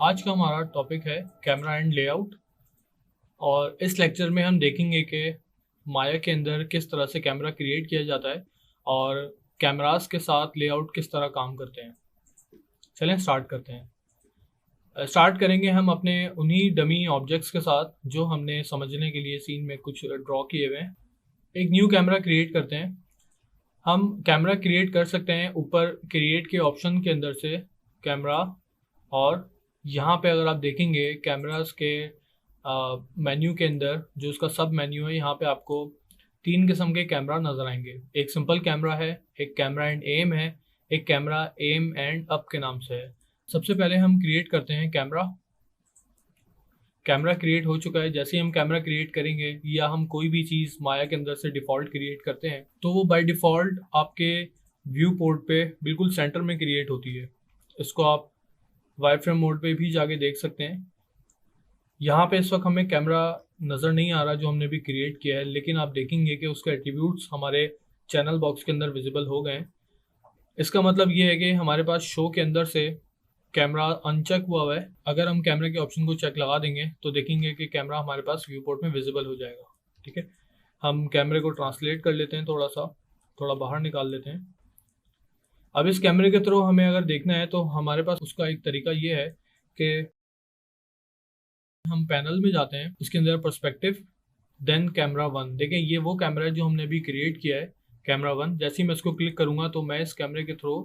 आज का हमारा टॉपिक है कैमरा एंड लेआउट। और इस लेक्चर में हम देखेंगे कि माया के अंदर किस तरह से कैमरा क्रिएट किया जाता है और कैमरास के साथ लेआउट किस तरह काम करते हैं। चलें स्टार्ट करते हैं। स्टार्ट करेंगे हम अपने उन्हीं डमी ऑब्जेक्ट्स के साथ जो हमने समझने के लिए सीन में कुछ ड्रॉ किए हुए हैं। एक न्यू कैमरा क्रिएट करते हैं। हम कैमरा क्रिएट कर सकते हैं ऊपर क्रिएट के ऑप्शन के अंदर से कैमरा, और यहाँ पे अगर आप देखेंगे कैमरास के मेन्यू के अंदर जो उसका सब मेन्यू है, यहाँ पे आपको 3 किस्म के कैमरा नज़र आएंगे। एक सिंपल कैमरा है, एक कैमरा एंड एम है, एक कैमरा एम एंड अप के नाम से है। सबसे पहले हम क्रिएट करते हैं कैमरा। कैमरा क्रिएट हो चुका है। जैसे ही हम कैमरा क्रिएट करेंगे या हम कोई भी चीज़ माया के अंदर से डिफ़ॉल्ट क्रिएट करते हैं तो वो बाय डिफ़ॉल्ट आपके व्यू पोर्ट पे बिल्कुल सेंटर में क्रिएट होती है। इसको आप वाई फ्रेम मोड पे भी जाके देख सकते हैं। यहाँ पे इस वक्त हमें कैमरा नज़र नहीं आ रहा जो हमने भी क्रिएट किया है, लेकिन आप देखेंगे कि उसके एट्रीब्यूट्स हमारे चैनल बॉक्स के अंदर विजिबल हो गए हैं। इसका मतलब ये है कि हमारे पास शो के अंदर से कैमरा अनचेक हुआ है। अगर हम कैमरे के ऑप्शन को चेक लगा देंगे तो देखेंगे कि कैमरा हमारे पास व्यू पोर्ट में विजिबल हो जाएगा। ठीक है, हम कैमरे को ट्रांसलेट कर लेते हैं, थोड़ा बाहर निकाल लेते हैं। अब इस कैमरे के थ्रू हमें अगर देखना है तो हमारे पास उसका एक तरीका ये है कि हम पैनल में जाते हैं, उसके अंदर पर्सपेक्टिव, देन कैमरा वन। देखें ये वो कैमरा है जो हमने अभी क्रिएट किया है, कैमरा वन। जैसे ही मैं इसको क्लिक करूंगा तो मैं इस कैमरे के थ्रू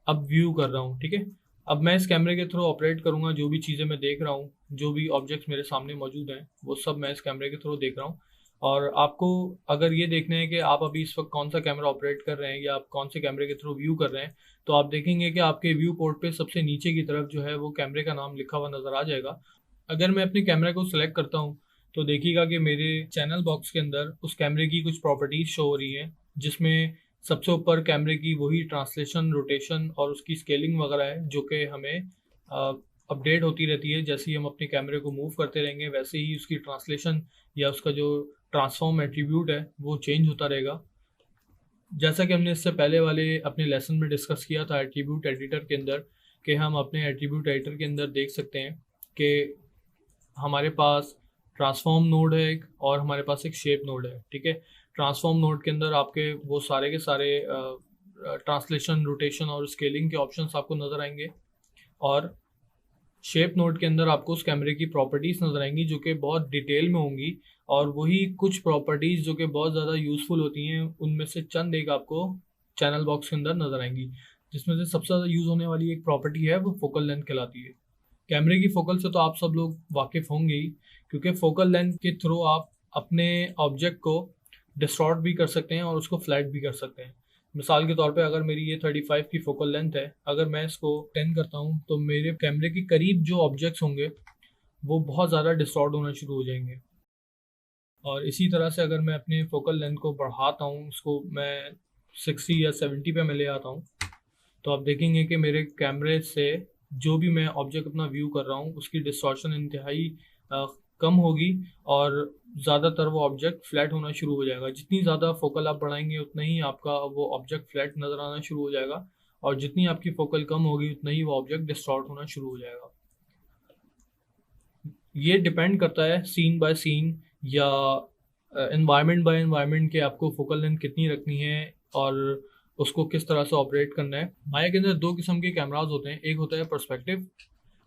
अब व्यू कर रहा हूँ। ठीक है, अब मैं इस कैमरे के थ्रू ऑपरेट करूंगा। जो भी चीज़ें मैं देख रहा हूँ, जो भी ऑब्जेक्ट्स मेरे सामने मौजूद हैं, वो सब मैं इस कैमरे के थ्रू देख रहा हूँ। और आपको अगर ये देखना है कि आप अभी इस वक्त कौन सा कैमरा ऑपरेट कर रहे हैं या आप कौन से कैमरे के थ्रू व्यू कर रहे हैं, तो आप देखेंगे कि आपके व्यू पोर्ट पे सबसे नीचे की तरफ जो है वो कैमरे का नाम लिखा हुआ नज़र आ जाएगा। अगर मैं अपने कैमरे को सिलेक्ट करता हूँ तो देखिएगा कि मेरे चैनल बॉक्स के अंदर उस कैमरे की कुछ प्रॉपर्टीज शो हो रही हैं, जिसमें सबसे ऊपर कैमरे की वही ट्रांसलेशन, रोटेशन और उसकी स्केलिंग वगैरह है, जो कि हमें अपडेट होती रहती है। जैसे ही हम अपने कैमरे को मूव करते रहेंगे वैसे ही उसकी ट्रांसलेशन या उसका जो ट्रांसफॉर्म एट्रीब्यूट है वो चेंज होता रहेगा। जैसा कि हमने इससे पहले वाले अपने लेसन में डिस्कस किया था एट्रीब्यूट एडिटर के अंदर, कि हम अपने एट्रीब्यूट एडिटर के अंदर देख सकते हैं कि हमारे पास ट्रांसफॉर्म नोड है एक, और हमारे पास एक शेप नोड है। ठीक है, ट्रांसफॉर्म नोड के अंदर आपके वो सारे के सारे ट्रांसलेशन, रोटेशन और स्केलिंग के ऑप्शंस आपको नज़र आएंगे, और शेप नोड के अंदर आपको उस कैमरे की प्रॉपर्टीज़ नज़र आएंगी जो कि बहुत डिटेल में होंगी। और वही कुछ प्रॉपर्टीज़ जो कि बहुत ज़्यादा यूज़फुल होती हैं, उनमें से चंद एक आपको चैनल बॉक्स के अंदर नज़र आएंगी, जिसमें से सबसे ज़्यादा यूज़ होने वाली एक प्रॉपर्टी है वो फोकल लेंथ कहलाती है। कैमरे की फोकल से तो आप सब लोग वाकिफ़ होंगे ही, क्योंकि फोकल लेंथ के थ्रू आप अपने ऑब्जेक्ट को डिस्टॉर्ट भी कर सकते हैं और उसको फ्लैट भी कर सकते हैं। मिसाल के तौर पे अगर मेरी ये 35 की फोकल लेंथ है, अगर मैं इसको 10 करता हूँ तो मेरे कैमरे के करीब जो ऑब्जेक्ट्स होंगे वो बहुत ज़्यादा डिस्टॉर्ट होना शुरू हो जाएंगे। और इसी तरह से अगर मैं अपने फोकल लेंथ को बढ़ाता हूँ, उसको मैं 60 या 70 पे मैं ले आता हूँ, तो आप देखेंगे कि मेरे कैमरे से जो भी मैं ऑब्जेक्ट अपना व्यू कर रहा हूँ उसकी डिस्टॉर्शन इंतहाई कम होगी और ज़्यादातर वो ऑब्जेक्ट फ्लैट होना शुरू हो जाएगा। जितनी ज़्यादा फोकल आप बढ़ाएंगे उतना ही आपका वो ऑब्जेक्ट फ्लैट नज़र आना शुरू हो जाएगा, और जितनी आपकी फोकल कम होगी उतना ही वो ऑब्जेक्ट डिस्टॉर्ट होना शुरू हो जाएगा। ये डिपेंड करता है सीन बाय सीन या एनवायरनमेंट बाय एनवायरनमेंट के आपको फोकल लेंथ कितनी रखनी है और उसको किस तरह से ऑपरेट करना है। माया के अंदर 2 किस्म के कैमराज होते हैं, एक होता है पर्सपेक्टिव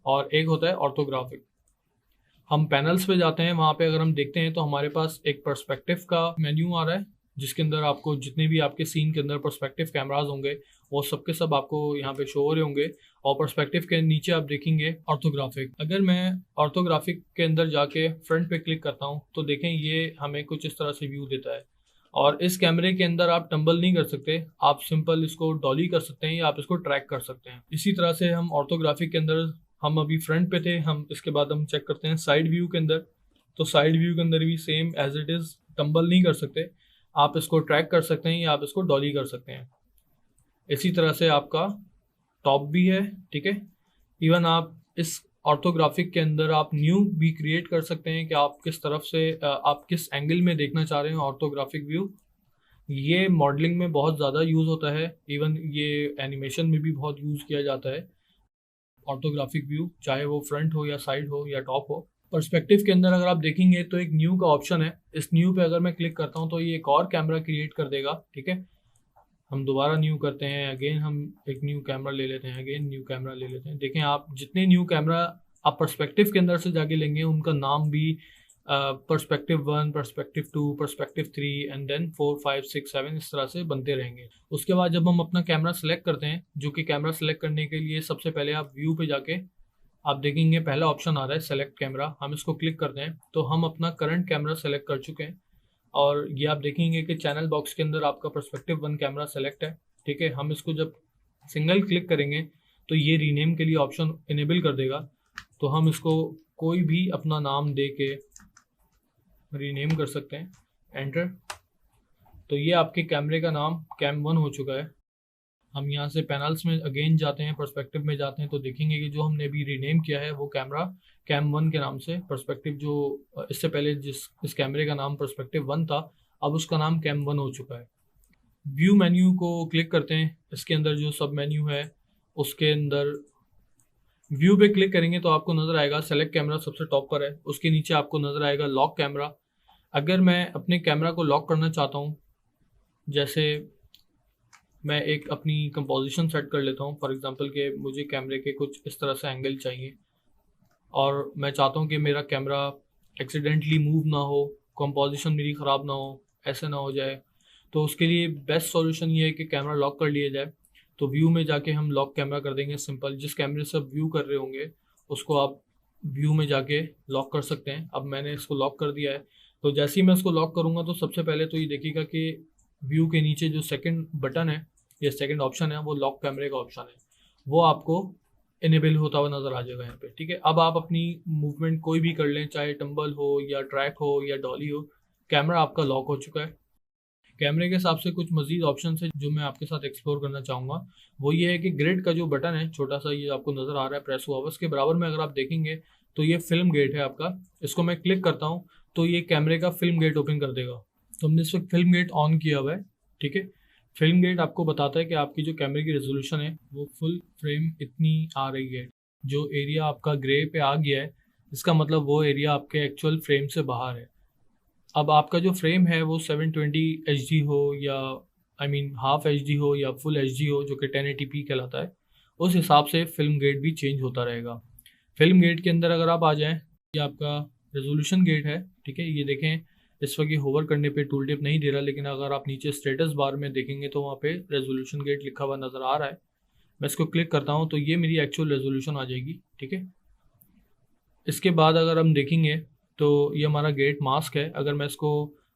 और एक होता है ऑर्थोग्राफिक। हम पैनल्स पे जाते हैं, वहाँ पे अगर हम देखते हैं तो हमारे पास एक पर्सपेक्टिव का मेन्यू आ रहा है, जिसके अंदर आपको जितने भी आपके सीन के अंदर पर्सपेक्टिव कैमराज होंगे वो सब के सब आपको यहाँ पे शो हो रहे होंगे। और पर्सपेक्टिव के नीचे आप देखेंगे ऑर्थोग्राफिक। अगर मैं ऑर्थोग्राफिक के अंदर जाके फ्रंट पे क्लिक करता हूँ तो देखें ये हमें कुछ इस तरह से व्यू देता है। और इस कैमरे के अंदर आप टंबल नहीं कर सकते, आप सिंपल इसको डॉली कर सकते हैं या आप इसको ट्रैक कर सकते हैं। इसी तरह से हम ऑर्थोग्राफिक के अंदर, हम अभी फ्रंट पे थे, हम इसके बाद हम चेक करते हैं साइड व्यू के अंदर। तो साइड व्यू के अंदर भी same as it is tumble नहीं कर सकते, आप इसको ट्रैक कर सकते हैं या आप इसको डॉली कर सकते हैं। इसी तरह से आपका टॉप भी है। ठीक है, इवन आप इस ऑर्थोग्राफिक के अंदर आप न्यू भी क्रिएट कर सकते हैं कि आप किस तरफ से आप किस एंगल में देखना चाह रहे हैं ऑर्थोग्राफिक व्यू। ये मॉडलिंग में बहुत ज़्यादा यूज़ होता है, इवन ये एनिमेशन में भी बहुत यूज़ किया जाता है। ऑर्थोग्राफिक व्यू, चाहे वो फ्रंट हो या साइड हो या टॉप हो। पर्सपेक्टिव के अंदर अगर आप देखेंगे तो एक न्यू का ऑप्शन है, इस न्यू पे अगर मैं क्लिक करता हूँ तो ये एक और कैमरा क्रिएट कर देगा। ठीक है, हम दोबारा न्यू करते हैं, अगेन हम एक न्यू कैमरा ले लेते हैं, अगेन न्यू कैमरा ले लेते हैं। देखें आप जितने न्यू कैमरा आप पर्सपेक्टिव के अंदर से जाके लेंगे उनका नाम भी perspective 1, perspective 2, perspective 3 and then 4, 5, 6, 7 इस तरह से बनते रहेंगे। उसके बाद जब हम अपना कैमरा सेलेक्ट करते हैं, जो कि कैमरा सेलेक्ट करने के लिए सबसे पहले आप व्यू पे जाके आप देखेंगे पहला ऑप्शन आ रहा है सेलेक्ट कैमरा, हम इसको क्लिक करते हैं तो हम अपना करंट कैमरा सेलेक्ट कर चुके हैं। और ये आप देखेंगे कि चैनल बॉक्स के अंदर आपका पर्सपेक्टिव 1 कैमरा सेलेक्ट है। ठीक है, हम इसको जब सिंगल क्लिक करेंगे तो ये रीनेम के लिए ऑप्शन इनेबल कर देगा, तो हम इसको कोई भी अपना नाम दे के रीनेम कर सकते हैं, एंटर। तो ये आपके कैमरे का नाम कैम 1 हो चुका है। हम यहाँ से पैनल्स में अगेन जाते हैं, पर्सपेक्टिव में जाते हैं तो देखेंगे कि जो हमने अभी रीनेम किया है वो कैमरा कैम 1 के नाम से, पर्सपेक्टिव जो इससे पहले इस कैमरे का नाम पर्सपेक्टिव 1 था, अब उसका नाम कैम 1 हो चुका है। व्यू मेन्यू को क्लिक करते हैं, इसके अंदर जो सब मेन्यू है उसके अंदर व्यू पे क्लिक करेंगे तो आपको नज़र आएगा सेलेक्ट कैमरा सबसे टॉप पर है, उसके नीचे आपको नज़र आएगा लॉक कैमरा। अगर मैं अपने कैमरा को लॉक करना चाहता हूँ, जैसे मैं एक अपनी कंपोजिशन सेट कर लेता हूँ, फॉर एग्जांपल कि मुझे कैमरे के कुछ इस तरह से एंगल चाहिए और मैं चाहता हूँ कि मेरा कैमरा एक्सीडेंटली मूव ना हो, कंपोजिशन मेरी ख़राब ना हो, ऐसे ना हो जाए, तो उसके लिए बेस्ट सॉल्यूशन ये है कि कैमरा लॉक कर लिया जाए। तो व्यू में जाके हम लॉक कैमरा कर देंगे, सिंपल। जिस कैमरे से आप व्यू कर रहे होंगे उसको आप व्यू में जाके लॉक कर सकते हैं। अब मैंने इसको लॉक कर दिया है, तो जैसे ही मैं इसको लॉक करूँगा तो सबसे पहले तो ये देखिएगा कि व्यू के नीचे जो सेकंड बटन है या सेकंड ऑप्शन है वो लॉक कैमरे का ऑप्शन है, वो आपको इनेबल होता हुआ नज़र आ जाएगा यहाँ पे। ठीक है, अब आप अपनी मूवमेंट कोई भी कर लें, चाहे टम्बल हो या ट्रैक हो या डॉली हो, कैमरा आपका लॉक हो चुका है। कैमरे के हिसाब से कुछ मजीद ऑप्शन है जो मैं आपके साथ एक्सप्लोर करना चाहूँगा, वो ये है कि ग्रिड का जो बटन है छोटा सा, ये आपको नज़र आ रहा है प्रेस हुआ, उसके बराबर में अगर आप देखेंगे तो ये फिल्म गेट है आपका। इसको मैं क्लिक करता हूँ तो ये कैमरे का फिल्म गेट ओपन कर देगा। तो हमने इस वक्त फिल्म गेट ऑन किया हुआ है। ठीक है, फिल्म गेट आपको बताता है कि आपकी जो कैमरे की रेजोल्यूशन है वो फुल फ्रेम इतनी आ रही है। जो एरिया आपका ग्रे पे आ गया है इसका मतलब वो एरिया आपके एक्चुअल फ्रेम से बाहर है। अब आपका जो फ्रेम है वो 720 HD हो या हाफ HD हो या फुल HD हो, जो कि 1080p कहलाता है, उस हिसाब से फिल्म गेट भी चेंज होता रहेगा। फिल्म गेट के अंदर अगर आप आ जाएं, ये आपका रेजोल्यूशन गेट है। ठीक है, ये देखें इस वक्त ये होवर करने पे टूल टिप नहीं दे रहा, लेकिन अगर आप नीचे स्टेटस बार में देखेंगे तो वहाँ पे रेजोल्यूशन गेट लिखा हुआ नज़र आ रहा है। मैं इसको क्लिक करता हूँ तो ये मेरी एक्चुअल रेजोल्यूशन आ जाएगी। ठीक है, इसके बाद अगर हम देखेंगे तो ये हमारा गेट मास्क है। अगर मैं इसको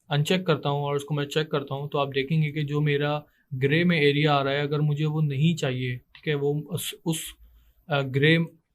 अनचेक करता हूँ और इसको मैं चेक करता हूँ तो आप देखेंगे कि जो मेरा ग्रे में एरिया आ रहा है, अगर मुझे वो नहीं चाहिए, ठीक है, वो उस ग्रे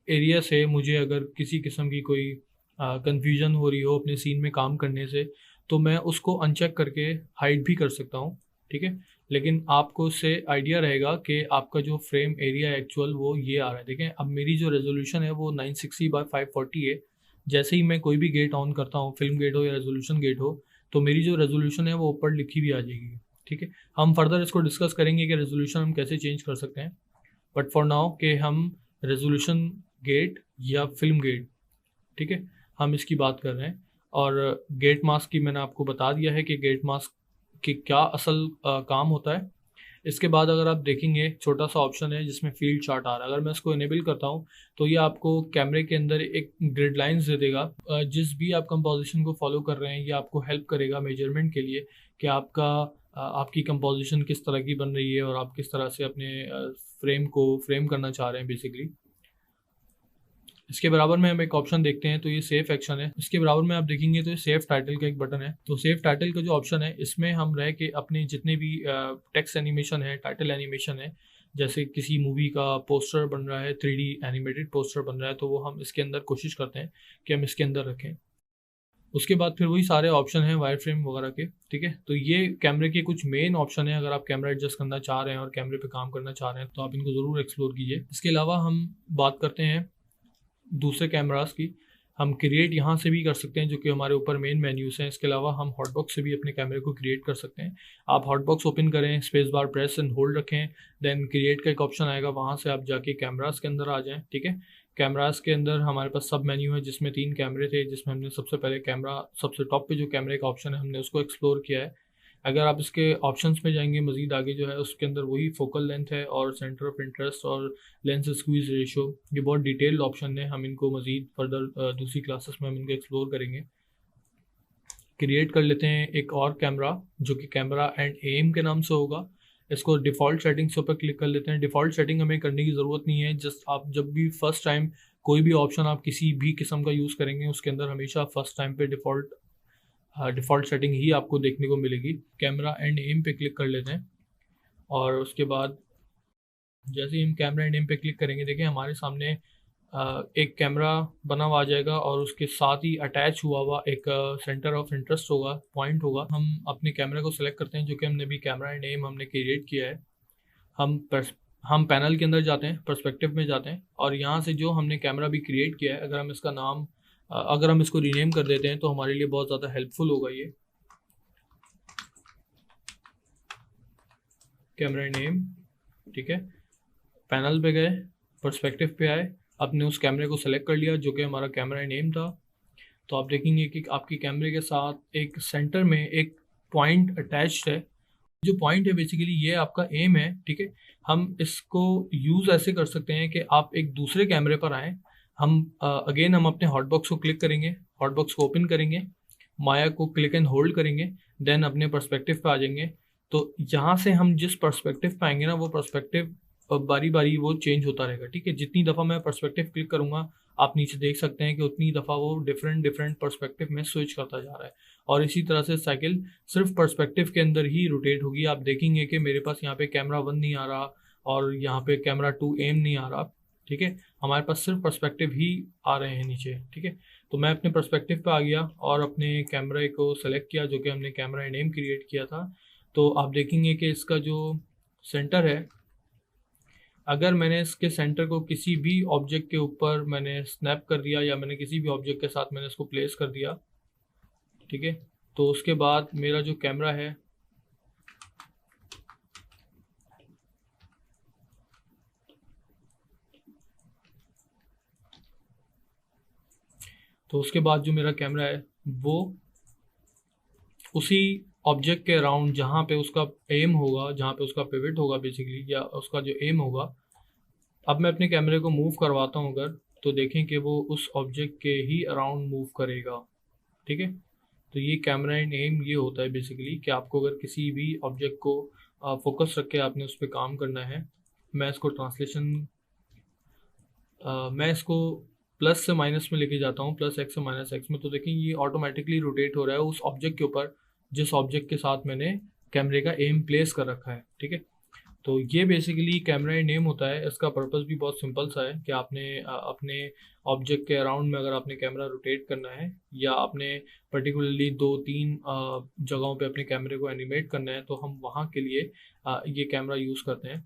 एरिया से मुझे अगर किसी किस्म की कोई कन्फ्यूजन हो रही हो अपने सीन में काम करने से, तो मैं उसको अनचेक करके हाइड भी कर सकता हूँ। ठीक है, लेकिन आपको उससे आइडिया रहेगा कि आपका जो फ्रेम एरिया एक्चुअल वो ये आ रहा है। देखें अब मेरी जो रेजोल्यूशन है वो 960x540 है। जैसे ही मैं कोई भी गेट ऑन करता हूँ, फिल्म गेट हो या रेजोल्यूशन गेट हो, तो मेरी जो रेजोल्यूशन है वो ऊपर लिखी भी आ जाएगी। ठीक है, हम फर्दर इसको डिस्कस करेंगे कि रेजोल्यूशन हम कैसे चेंज कर सकते हैं, बट फॉर नाउ कि हम रेजोल्यूशन गेट या फिल्म गेट, ठीक है, हम इसकी बात कर रहे हैं। और गेट मास्क की मैंने आपको बता दिया है कि गेट मास्क की क्या असल काम होता है। इसके बाद अगर आप देखेंगे छोटा सा ऑप्शन है जिसमें फील्ड चार्ट आ रहा है, अगर मैं इसको इनेबल करता हूँ तो ये आपको कैमरे के अंदर एक ग्रिड लाइंस दे देगा। जिस भी आप कंपोजिशन को फॉलो कर रहे हैं ये आपको हेल्प करेगा मेजरमेंट के लिए कि आपकी कंपोजिशन किस तरह की बन रही है और आप किस तरह से अपने फ्रेम को फ्रेम करना चाह रहे हैं बेसिकली। इसके बराबर में हम एक ऑप्शन देखते हैं तो ये सेफ एक्शन है। इसके बराबर में आप देखेंगे तो ये सेफ टाइटल का एक बटन है। तो सेफ टाइटल का जो ऑप्शन है इसमें हम रह के अपने जितने भी टेक्स्ट एनिमेशन है, टाइटल एनिमेशन है, जैसे किसी मूवी का पोस्टर बन रहा है, 3D एनिमेटेड पोस्टर बन रहा है, तो वो हम इसके अंदर कोशिश करते हैं कि हम इसके अंदर रखें। उसके बाद फिर वही सारे ऑप्शन हैं वायर फ्रेम वगैरह के। ठीक है, तो ये कैमरे के कुछ मेन ऑप्शन है। अगर आप कैमरा एडजस्ट करना चाह रहे हैं और कैमरे पे काम करना चाह रहे हैं तो आप इनको ज़रूर एक्सप्लोर कीजिए। इसके अलावा हम बात करते हैं दूसरे कैमरास की। हम क्रिएट यहाँ से भी कर सकते हैं, जो कि हमारे ऊपर मेन मेन्यूज हैं। इसके अलावा हम हॉटबॉक्स से भी अपने कैमरे को क्रिएट कर सकते हैं। आप हॉटबॉक्स ओपन करें, space bar press and hold रखें, देन क्रिएट का एक ऑप्शन आएगा, वहाँ से आप जाके कैमरास के अंदर आ जाएं। ठीक है, कैमरास के अंदर हमारे पास सब मेन्यू है, जिसमें 3 कैमरे थे, जिसमें हमने सबसे पहले कैमरा, सबसे टॉप पे जो कैमरे का ऑप्शन है हमने उसको एक्सप्लोर किया है। अगर आप इसके ऑप्शंस में जाएंगे मज़ीद आगे जो है उसके अंदर वही फोकल लेंथ है और सेंटर ऑफ इंटरेस्ट और लेंस स्क्वीज रेशियो, ये बहुत डिटेल्ड ऑप्शन है। हम इनको मज़ीद फर्दर दूसरी क्लासेस में हम इनको एक्सप्लोर करेंगे। क्रिएट कर लेते हैं एक और कैमरा, जो कि कैमरा एंड एम के नाम से होगा। इसको डिफ़ॉल्ट सेटिंग्स पर क्लिक कर लेते हैं। डिफ़ॉल्ट सेटिंग हमें करने की ज़रूरत नहीं है, जस्ट आप जब भी फर्स्ट टाइम कोई भी ऑप्शन आप किसी भी किस्म का यूज़ करेंगे उसके अंदर हमेशा फर्स्ट टाइम पे डिफ़ॉल्ट सेटिंग ही आपको देखने को मिलेगी। कैमरा एंड एम पे क्लिक कर लेते हैं और उसके बाद जैसे ही हम कैमरा एंड एम पे क्लिक करेंगे, देखिए हमारे सामने एक कैमरा बना हुआ आ जाएगा और उसके साथ ही अटैच हुआ हुआ एक सेंटर ऑफ इंटरेस्ट होगा, पॉइंट होगा। हम अपने कैमरे को सिलेक्ट करते हैं, जो कि हमने भी कैमरा एंड एम हमने क्रिएट किया है। हम पैनल के अंदर जाते हैं, पर्सपेक्टिव में जाते हैं और यहाँ से जो हमने कैमरा भी क्रिएट किया है, अगर हम इसका नाम अगर हम इसको रीनेम कर देते हैं तो हमारे लिए बहुत ज़्यादा हेल्पफुल होगा ये। कैमरा नेम, ठीक है, पैनल पे गए, पर्सपेक्टिव पे आए, आपने उस कैमरे को सेलेक्ट कर लिया जो कि हमारा कैमरा नेम था। तो आप देखेंगे कि आपकी कैमरे के साथ एक सेंटर में एक पॉइंट अटैच्ड है। जो पॉइंट है बेसिकली ये आपका एम है। ठीक है, हम इसको यूज़ ऐसे कर सकते हैं कि आप एक दूसरे कैमरे पर आएँ। हम अगेन हम अपने हॉटबॉक्स को क्लिक करेंगे, हॉटबॉक्स को ओपन करेंगे, माया को क्लिक एंड होल्ड करेंगे, देन अपने पर्सपेक्टिव पे आ जाएंगे। तो यहाँ से हम जिस पर्सपेक्टिव पे आएंगे ना, वो पर्सपेक्टिव बारी बारी वो चेंज होता रहेगा। ठीक है, जितनी दफ़ा मैं पर्सपेक्टिव क्लिक करूँगा आप नीचे देख सकते हैं कि उतनी दफ़ा वो डिफरेंट पर्सपेक्टिव में स्विच करता जा रहा है। और इसी तरह से साइकिल सिर्फ पर्सपेक्टिव के अंदर ही रोटेट होगी। आप देखेंगे कि मेरे पास यहाँ पे कैमरा 1 नहीं आ रहा और यहाँ पे कैमरा 2 एम नहीं आ रहा। ठीक है, हमारे पास सिर्फ पर्सपेक्टिव ही आ रहे हैं नीचे। ठीक है, तो मैं अपने पर्सपेक्टिव पे आ गया और अपने कैमरे को सेलेक्ट किया, जो कि हमने कैमरा नेम क्रिएट किया था। तो आप देखेंगे कि इसका जो सेंटर है, अगर मैंने इसके सेंटर को किसी भी ऑब्जेक्ट के ऊपर मैंने स्नैप कर दिया या मैंने किसी भी ऑब्जेक्ट के साथ मैंने इसको प्लेस कर दिया, ठीक है, तो उसके बाद मेरा जो कैमरा है जो मेरा कैमरा है वो उसी ऑब्जेक्ट के अराउंड जहाँ पे उसका एम होगा, जहाँ पे उसका पिवट होगा बेसिकली, या उसका जो एम होगा, अब मैं अपने कैमरे को मूव करवाता हूँ अगर, तो देखें कि वो उस ऑब्जेक्ट के ही अराउंड मूव करेगा। ठीक है, तो ये कैमरा एंड एम ये होता है बेसिकली कि आपको अगर किसी भी ऑब्जेक्ट को फोकस रख के आपने उस पर काम करना है। मैं इसको मैं इसको प्लस से माइनस में लेके जाता हूँ, प्लस एक्स से माइनस एक्स में, तो देखें ये ऑटोमेटिकली रोटेट हो रहा है उस ऑब्जेक्ट के ऊपर जिस ऑब्जेक्ट के साथ मैंने कैमरे का एम प्लेस कर रखा है। ठीक है, तो ये बेसिकली कैमरा एंड एम होता है। इसका पर्पस भी बहुत सिंपल सा है कि आपने अपने ऑब्जेक्ट के अराउंड में अगर आपने कैमरा रोटेट करना है या आपने पर्टिकुलरली 2-3 जगहों पे अपने कैमरे को एनिमेट करना है, तो हम वहाँ के लिए ये कैमरा यूज़ करते हैं।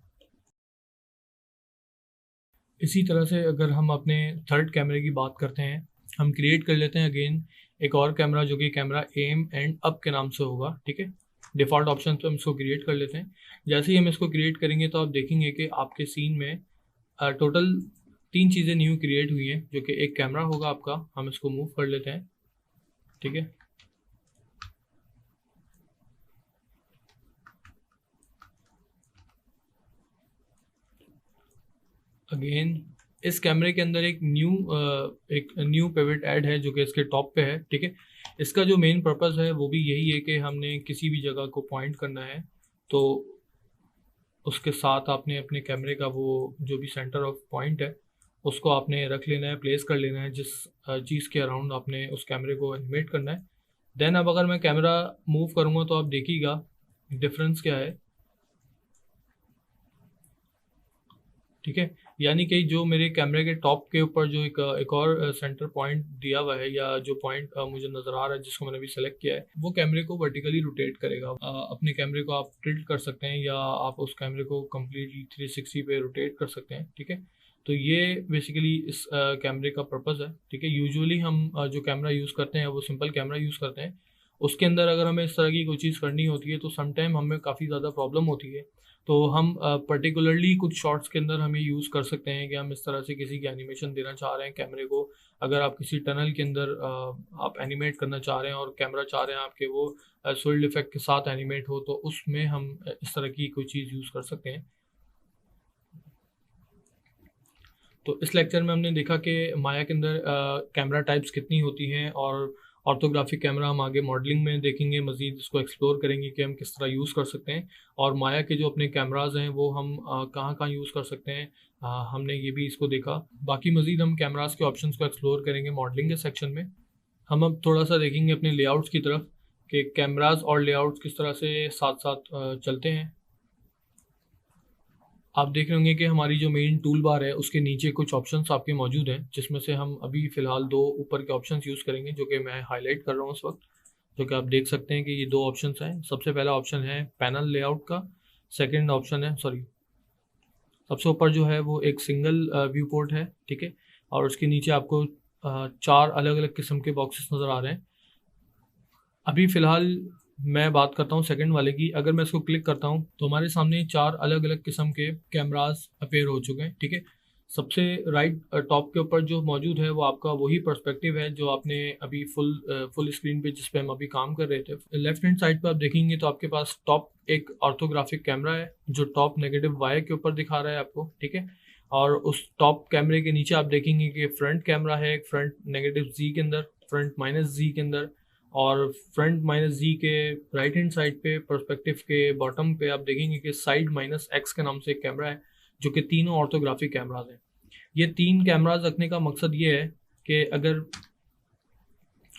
इसी तरह से अगर हम अपने थर्ड कैमरे की बात करते हैं, हम क्रिएट कर लेते हैं अगेन एक और कैमरा, जो कि कैमरा एम एंड अप के नाम से होगा। ठीक है, डिफ़ॉल्ट ऑप्शन पे हम इसको क्रिएट कर लेते हैं। जैसे ही हम इसको क्रिएट करेंगे तो आप देखेंगे कि आपके सीन में टोटल 3 चीज़ें न्यू क्रिएट हुई हैं, जो कि एक कैमरा होगा आपका। हम इसको मूव कर लेते हैं। ठीक है, अगेन इस कैमरे के अंदर एक न्यू पिवट ऐड है, जो कि इसके टॉप पे है। ठीक है, इसका जो मेन पर्पस है वो भी यही है कि हमने किसी भी जगह को पॉइंट करना है, तो उसके साथ आपने अपने कैमरे का वो जो भी सेंटर ऑफ पॉइंट है उसको आपने रख लेना है, प्लेस कर लेना है जिस चीज़ के अराउंड आपने उस कैमरे को एनिमेट करना है। देन अब अगर मैं कैमरा मूव करूँगा तो आप देखिएगा डिफरेंस क्या है। ठीक है, यानी कि जो मेरे कैमरे के टॉप के ऊपर जो एक और सेंटर पॉइंट दिया हुआ है, या जो पॉइंट मुझे नज़र आ रहा है जिसको मैंने अभी सेलेक्ट किया है, वो कैमरे को वर्टिकली रोटेट करेगा। अपने कैमरे को आप टिल्ट कर सकते हैं या आप उस कैमरे को कम्प्लीटली 360 पे रोटेट कर सकते हैं। ठीक है, तो ये बेसिकली इस कैमरे का पर्पज़ है, ठीक है। यूजुअली हम जो कैमरा यूज़ करते हैं वो सिंपल कैमरा यूज़ करते हैं। उसके अंदर अगर हमें इस तरह की कोई चीज़ करनी होती है तो सम टाइम हमें काफ़ी ज़्यादा प्रॉब्लम होती है। तो हम पर्टिकुलरली कुछ शॉट्स के अंदर हम ये यूज़ कर सकते हैं कि हम इस तरह से किसी की एनिमेशन देना चाह रहे हैं कैमरे को। अगर आप किसी टनल के अंदर आप एनिमेट करना चाह रहे हैं और कैमरा चाह रहे हैं आपके वो सोल्ड इफेक्ट के साथ एनिमेट हो, तो उसमें हम इस तरह की कोई चीज़ यूज़ कर सकते हैं। तो इस लेक्चर में हमने देखा कि माया के अंदर कैमरा टाइप्स कितनी होती हैं, और ऑर्थोग्राफिक कैमरा हम आगे मॉडलिंग में देखेंगे, मज़ीद इसको एक्सप्लोर करेंगे कि हम किस तरह यूज़ कर सकते हैं, और माया के जो अपने कैमराज हैं वो हम कहाँ कहाँ यूज़ कर सकते हैं। हमने ये भी इसको देखा। बाकी मज़ीद हम कैमराज के ऑप्शंस को एक्सप्लोर करेंगे मॉडलिंग के सेक्शन में। हम अब थोड़ा सा देखेंगे अपने लेआउट्स की तरफ कि कैमराज और लेआउट्स किस तरह से साथ साथ चलते हैं। आप देख रहे होंगे कि हमारी जो मेन टूल बार है उसके नीचे कुछ ऑप्शंस आपके मौजूद हैं, जिसमें से हम अभी फ़िलहाल 2 ऊपर के ऑप्शंस यूज़ करेंगे जो कि मैं हाईलाइट कर रहा हूँ इस वक्त, जो कि आप देख सकते हैं कि ये 2 ऑप्शंस हैं। सबसे पहला ऑप्शन है पैनल लेआउट का, सेकंड ऑप्शन है सबसे ऊपर जो है वो एक सिंगल व्यू पोर्ट है, ठीक है, और उसके नीचे आपको 4 अलग अलग किस्म के बॉक्सेस नज़र आ रहे हैं। अभी फ़िलहाल मैं बात करता हूँ सेकंड वाले की। अगर मैं इसको क्लिक करता हूँ तो हमारे सामने 4 अलग अलग किस्म के कैमरास अपेयर हो चुके हैं, ठीक है। सबसे राइट टॉप के ऊपर जो मौजूद है वो आपका वही पर्सपेक्टिव है जो आपने अभी फुल स्क्रीन पे जिस पे हम अभी काम कर रहे थे। लेफ्ट हैंड साइड पे आप देखेंगे तो आपके पास टॉप एक ऑर्थोग्राफिक कैमरा है जो टॉप नेगेटिव वाई के ऊपर दिखा रहा है आपको, ठीक है। और उस टॉप कैमरे के नीचे आप देखेंगे कि फ्रंट कैमरा है, एक फ्रंट नेगेटिव जी के अंदर, फ्रंट माइनस जी के अंदर, और फ्रंट माइनस जी के राइट हैंड साइड पे पर्सपेक्टिव के बॉटम पे आप देखेंगे कि साइड माइनस एक्स के नाम से एक कैमरा है, जो कि तीनों ऑर्थोग्राफिक कैमराज हैं। ये 3 कैमराज रखने का मकसद ये है कि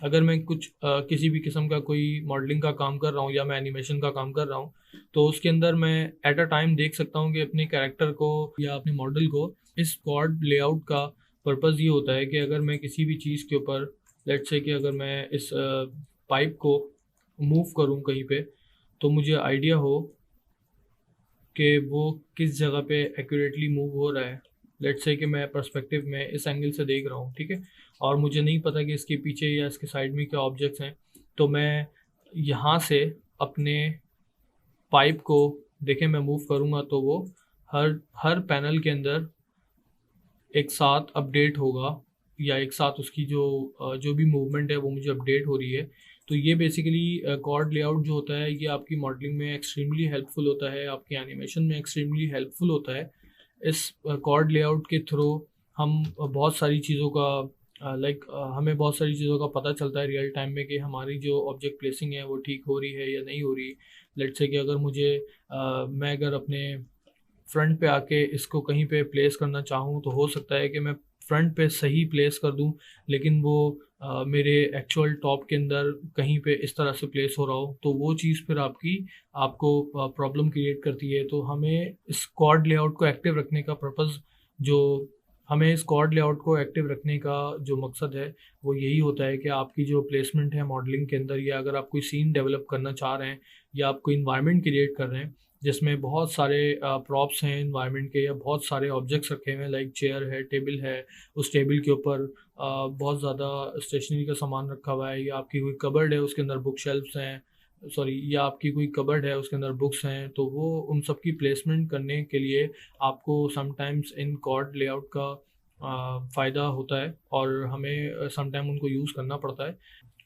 अगर मैं कुछ किसी भी किस्म का कोई मॉडलिंग का काम कर रहा हूँ या मैं एनिमेशन का काम कर रहा हूँ, तो उसके अंदर मैं एट अ टाइम देख सकता हूँ कि अपने कैरेक्टर को या अपने मॉडल को। इस क्वाड लेआउट का पर्पज़ ये होता है कि अगर मैं किसी भी चीज़ के ऊपर, लेट्स से कि अगर मैं इस पाइप को मूव करूं कहीं पे, तो मुझे आइडिया हो कि वो किस जगह पे एक्यूरेटली मूव हो रहा है। लेट्स से कि मैं पर्सपेक्टिव में इस एंगल से देख रहा हूँ, ठीक है, और मुझे नहीं पता कि इसके पीछे या इसके साइड में क्या ऑब्जेक्ट्स हैं, तो मैं यहाँ से अपने पाइप को देखें मैं मूव करूँगा तो वो हर पैनल के अंदर एक साथ अपडेट होगा, या एक साथ उसकी जो भी मूवमेंट है वो मुझे अपडेट हो रही है। तो ये बेसिकली कॉर्ड लेआउट जो होता है ये आपकी मॉडलिंग में एक्सट्रीमली हेल्पफुल होता है, आपकी एनिमेशन में एक्सट्रीमली हेल्पफुल होता है। इस कॉर्ड लेआउट के थ्रू हम बहुत सारी चीज़ों का हमें बहुत सारी चीज़ों का पता चलता है रियल टाइम में कि हमारी जो ऑब्जेक्ट प्लेसिंग है वो ठीक हो रही है या नहीं हो रही। लेट्स से कि अगर मैं अगर अपने फ्रंट पे आके इसको कहीं पे प्लेस करना चाहूँ तो हो सकता है कि मैं फ्रंट पे सही प्लेस कर दूँ, लेकिन वो मेरे एक्चुअल टॉप के अंदर कहीं पे इस तरह से प्लेस हो रहा हो, तो वो चीज़ फिर आपको प्रॉब्लम क्रिएट करती है। तो हमें इस क्वाड लेआउट को एक्टिव रखने का पर्पज़ जो हमें इस क्वाड लेआउट को एक्टिव रखने का जो मकसद है वो यही होता है कि आपकी जो प्लेसमेंट है मॉडलिंग के अंदर, या अगर आप कोई सीन डेवलप करना चाह रहे हैं या आप कोई इन्वायरमेंट क्रिएट कर रहे हैं जिसमें बहुत सारे प्रॉप्स हैं इन्वायरमेंट के, या बहुत सारे ऑब्जेक्ट्स रखे हुए हैं, लाइक चेयर है, टेबल है, उस टेबल के ऊपर बहुत ज़्यादा स्टेशनरी का सामान रखा हुआ है, या आपकी कोई कबर्ड है उसके अंदर बुक शेल्फ्स हैं, या आपकी कोई कबर्ड है उसके अंदर बुक्स हैं, तो वो उन सब की प्लेसमेंट करने के लिए आपको समटाइम्स इन कॉर्ड लेआउट का फ़ायदा होता है, और हमें समटाइम उनको यूज़ करना पड़ता है।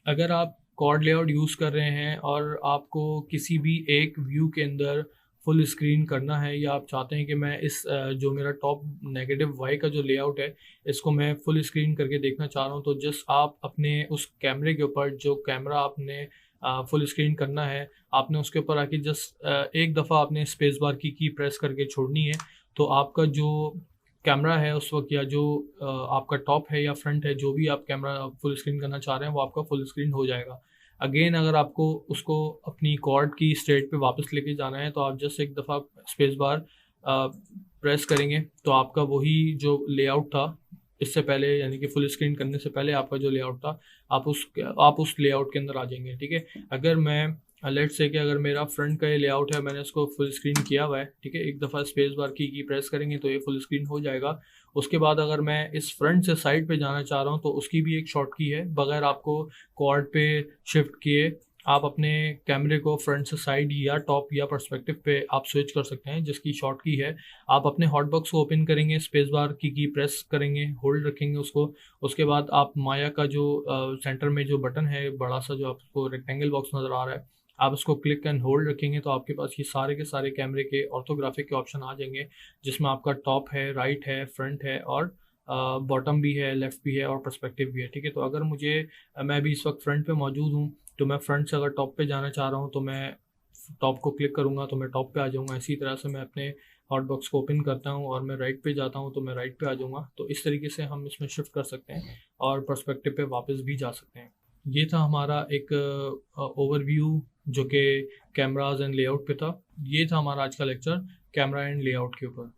अगर आप कॉर्ड लेआउट यूज़ कर रहे हैं और आपको किसी भी एक व्यू के अंदर फुल स्क्रीन करना है, या आप चाहते हैं कि मैं इस जो मेरा टॉप नेगेटिव वाई का जो लेआउट है इसको मैं फुल स्क्रीन करके देखना चाह रहा हूँ, तो जस्ट आप अपने उस कैमरे के ऊपर, जो कैमरा आपने फुल स्क्रीन करना है, आपने उसके ऊपर आके जस्ट एक दफ़ा आपने स्पेस बार की प्रेस करके छोड़नी है, तो आपका जो कैमरा है उस वक्त, या जो आपका टॉप है या फ्रंट है, जो भी आप कैमरा फुल स्क्रीन करना चाह रहे हैं वो आपका फुल स्क्रीन हो जाएगा। अगेन अगर आपको उसको अपनी कॉर्ड की स्टेट पे वापस लेके जाना है तो आप जस्ट एक दफ़ा स्पेस बार प्रेस करेंगे, तो आपका वही जो लेआउट था इससे पहले, यानी कि फुल स्क्रीन करने से पहले आपका जो लेआउट था, आप उस लेआउट के अंदर आ जाएंगे, ठीक है। अगर मैं लेट्स से कि अगर मेरा फ्रंट का ये लेआउट है, मैंने इसको फुल स्क्रीन किया हुआ है, ठीक है, एक दफ़ा स्पेस बार की प्रेस करेंगे तो ये फुल स्क्रीन हो जाएगा। उसके बाद अगर मैं इस फ्रंट से साइड पे जाना चाह रहा हूँ तो उसकी भी एक शॉर्ट की है, बगैर आपको क्वाड पे शिफ्ट किए आप अपने कैमरे को फ्रंट से साइड या टॉप या पर्सपेक्टिव पे आप स्विच कर सकते हैं, जिसकी शॉर्ट की है। आप अपने हॉटबॉक्स को ओपन करेंगे, स्पेस बार की प्रेस करेंगे, होल्ड रखेंगे उसको। उसके बाद आप माया का जो सेंटर में जो बटन है बड़ा सा, जो आपको रेक्टेंगल बॉक्स नज़र आ रहा है, आप उसको क्लिक एंड होल्ड रखेंगे तो आपके पास ये सारे के सारे कैमरे के ऑर्थोग्राफिक के ऑप्शन आ जाएंगे, जिसमें आपका टॉप है, राइट है, फ्रंट है और बॉटम भी है, लेफ्ट भी है और पर्सपेक्टिव भी है, ठीक है। तो अगर मैं भी इस वक्त फ्रंट पे मौजूद हूँ, तो मैं फ्रंट से अगर टॉप पे जाना चाह रहा हूँ तो मैं टॉप को क्लिक करूँगा तो मैं टॉप पे आ जाऊँगा। इसी तरह से मैं अपने हॉटबॉक्स को ओपन करता हूँ और मैं राइट पे जाता हूँ तो मैं राइट पे आ जाऊँगा। तो इस तरीके से हम इसमें शिफ्ट कर सकते हैं और पर्सपेक्टिव पे वापस भी जा सकते हैं। ये था हमारा एक ओवरव्यू जो कि कैमराज एंड लेआउट पे था। ये था हमारा आज का लेक्चर कैमरा एंड लेआउट के ऊपर।